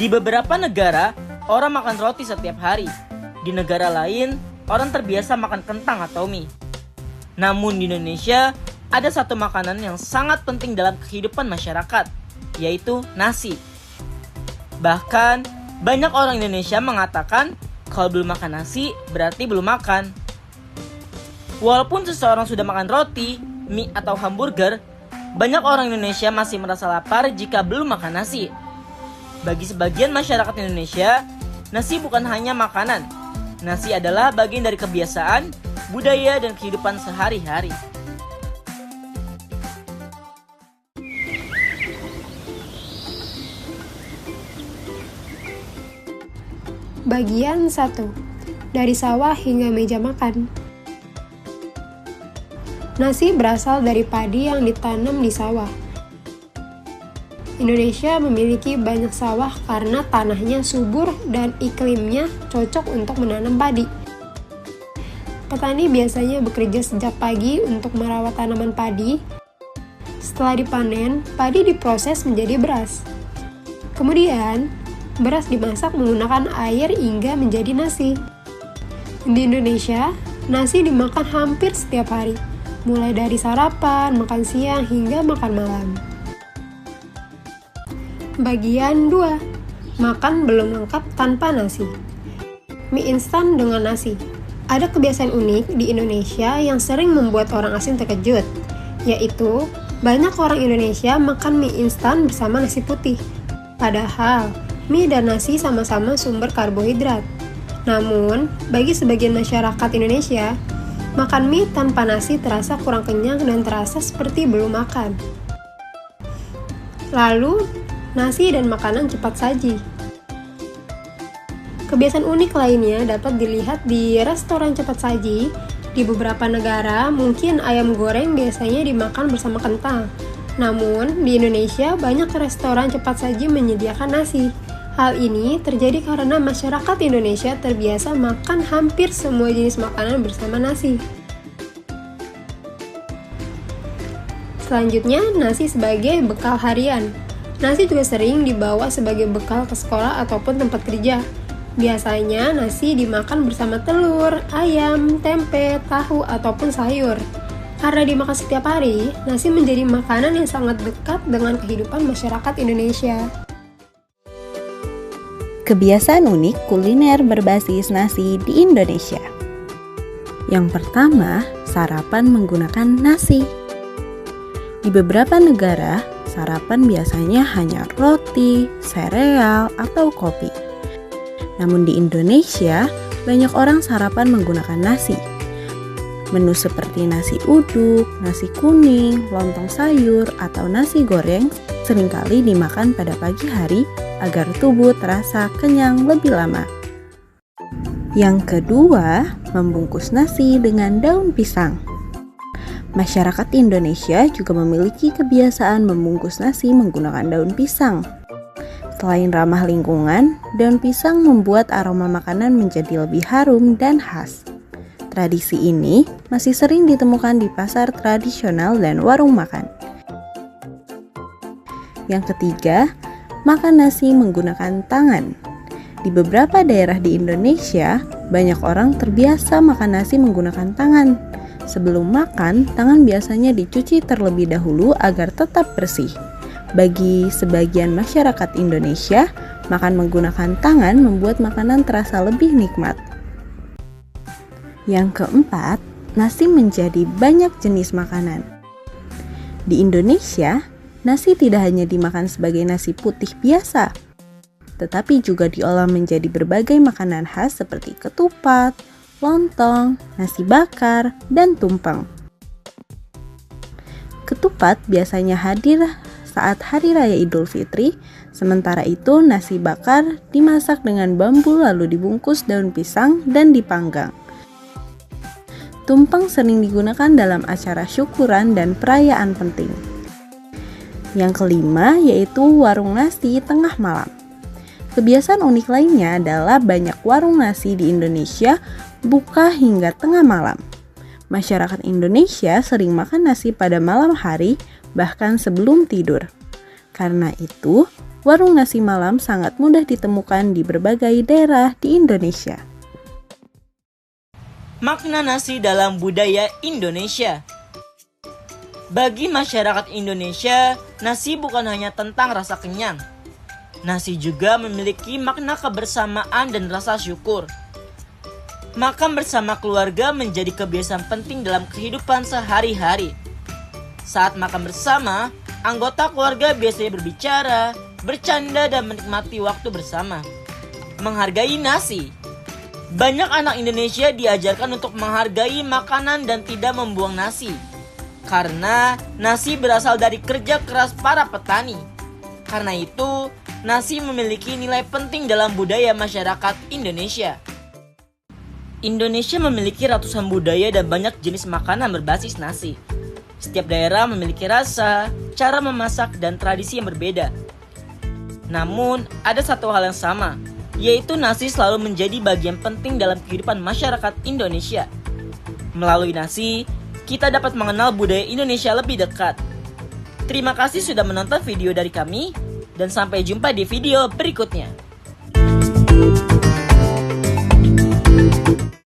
Di beberapa negara, orang makan roti setiap hari. Di negara lain, orang terbiasa makan kentang atau mie. Namun di Indonesia, ada satu makanan yang sangat penting dalam kehidupan masyarakat, yaitu nasi. Bahkan, banyak orang Indonesia mengatakan kalau belum makan nasi berarti belum makan. Walaupun seseorang sudah makan roti, mie atau hamburger, banyak orang Indonesia masih merasa lapar jika belum makan nasi. Bagi sebagian masyarakat Indonesia, nasi bukan hanya makanan. Nasi adalah bagian dari kebiasaan, budaya, dan kehidupan sehari-hari. Bagian 1. Dari sawah hingga meja makan. Nasi berasal dari padi yang ditanam di sawah. Indonesia memiliki banyak sawah karena tanahnya subur dan iklimnya cocok untuk menanam padi. Petani biasanya bekerja sejak pagi untuk merawat tanaman padi. Setelah dipanen, padi diproses menjadi beras. Kemudian, beras dimasak menggunakan air hingga menjadi nasi. Di Indonesia, nasi dimakan hampir setiap hari, mulai dari sarapan, makan siang, hingga makan malam. Bagian 2. Makan belum lengkap tanpa nasi. Mie instan dengan nasi. Ada kebiasaan unik di Indonesia yang sering membuat orang asing terkejut, yaitu banyak orang Indonesia makan mie instan bersama nasi putih. Padahal, mie dan nasi sama-sama sumber karbohidrat. Namun, bagi sebagian masyarakat Indonesia, makan mie tanpa nasi terasa kurang kenyang dan terasa seperti belum makan. Lalu, nasi dan makanan cepat saji. Kebiasaan unik lainnya dapat dilihat di restoran cepat saji. Di beberapa negara, mungkin ayam goreng biasanya dimakan bersama kentang. Namun, di Indonesia banyak restoran cepat saji menyediakan nasi. Hal ini terjadi karena masyarakat Indonesia terbiasa makan hampir semua jenis makanan bersama nasi. Selanjutnya, nasi sebagai bekal harian. Nasi juga sering dibawa sebagai bekal ke sekolah ataupun tempat kerja. Biasanya nasi dimakan bersama telur, ayam, tempe, tahu, ataupun sayur. Karena dimakan setiap hari, nasi menjadi makanan yang sangat dekat dengan kehidupan masyarakat Indonesia. Kebiasaan unik kuliner berbasis nasi di Indonesia. Yang pertama, sarapan menggunakan nasi. Di beberapa negara, sarapan biasanya hanya roti, sereal, atau kopi. Namun di Indonesia, banyak orang sarapan menggunakan nasi. Menu seperti nasi uduk, nasi kuning, lontong sayur, atau nasi goreng seringkali dimakan pada pagi hari agar tubuh terasa kenyang lebih lama. Yang kedua, membungkus nasi dengan daun pisang. Masyarakat Indonesia juga memiliki kebiasaan membungkus nasi menggunakan daun pisang. Selain ramah lingkungan, daun pisang membuat aroma makanan menjadi lebih harum dan khas. Tradisi ini masih sering ditemukan di pasar tradisional dan warung makan. Yang ketiga, makan nasi menggunakan tangan. Di beberapa daerah di Indonesia, banyak orang terbiasa makan nasi menggunakan tangan. Sebelum makan, tangan biasanya dicuci terlebih dahulu agar tetap bersih. Bagi sebagian masyarakat Indonesia, makan menggunakan tangan membuat makanan terasa lebih nikmat. Yang keempat, nasi menjadi banyak jenis makanan. Di Indonesia, nasi tidak hanya dimakan sebagai nasi putih biasa, tetapi juga diolah menjadi berbagai makanan khas seperti ketupat, lontong, nasi bakar, dan tumpeng. Ketupat biasanya hadir saat Hari Raya Idul Fitri, sementara itu nasi bakar dimasak dengan bambu lalu dibungkus daun pisang dan dipanggang. Tumpeng sering digunakan dalam acara syukuran dan perayaan penting. Yang kelima yaitu warung nasi tengah malam. Kebiasaan unik lainnya adalah banyak warung nasi di Indonesia buka hingga tengah malam. Masyarakat Indonesia sering makan nasi pada malam hari, bahkan sebelum tidur. Karena itu, warung nasi malam sangat mudah ditemukan di berbagai daerah di Indonesia. Makna nasi dalam budaya Indonesia. Bagi masyarakat Indonesia, nasi bukan hanya tentang rasa kenyang. Nasi juga memiliki makna kebersamaan dan rasa syukur. Makan bersama keluarga menjadi kebiasaan penting dalam kehidupan sehari-hari. Saat makan bersama, anggota keluarga biasanya berbicara, bercanda, dan menikmati waktu bersama. Menghargai nasi. Banyak anak Indonesia diajarkan untuk menghargai makanan dan tidak membuang nasi. Karena nasi berasal dari kerja keras para petani. Karena itu, nasi memiliki nilai penting dalam budaya masyarakat Indonesia. Indonesia memiliki ratusan budaya dan banyak jenis makanan berbasis nasi. Setiap daerah memiliki rasa, cara memasak, dan tradisi yang berbeda. Namun, ada satu hal yang sama, yaitu nasi selalu menjadi bagian penting dalam kehidupan masyarakat Indonesia. Melalui nasi, kita dapat mengenal budaya Indonesia lebih dekat. Terima kasih sudah menonton video dari kami, dan sampai jumpa di video berikutnya.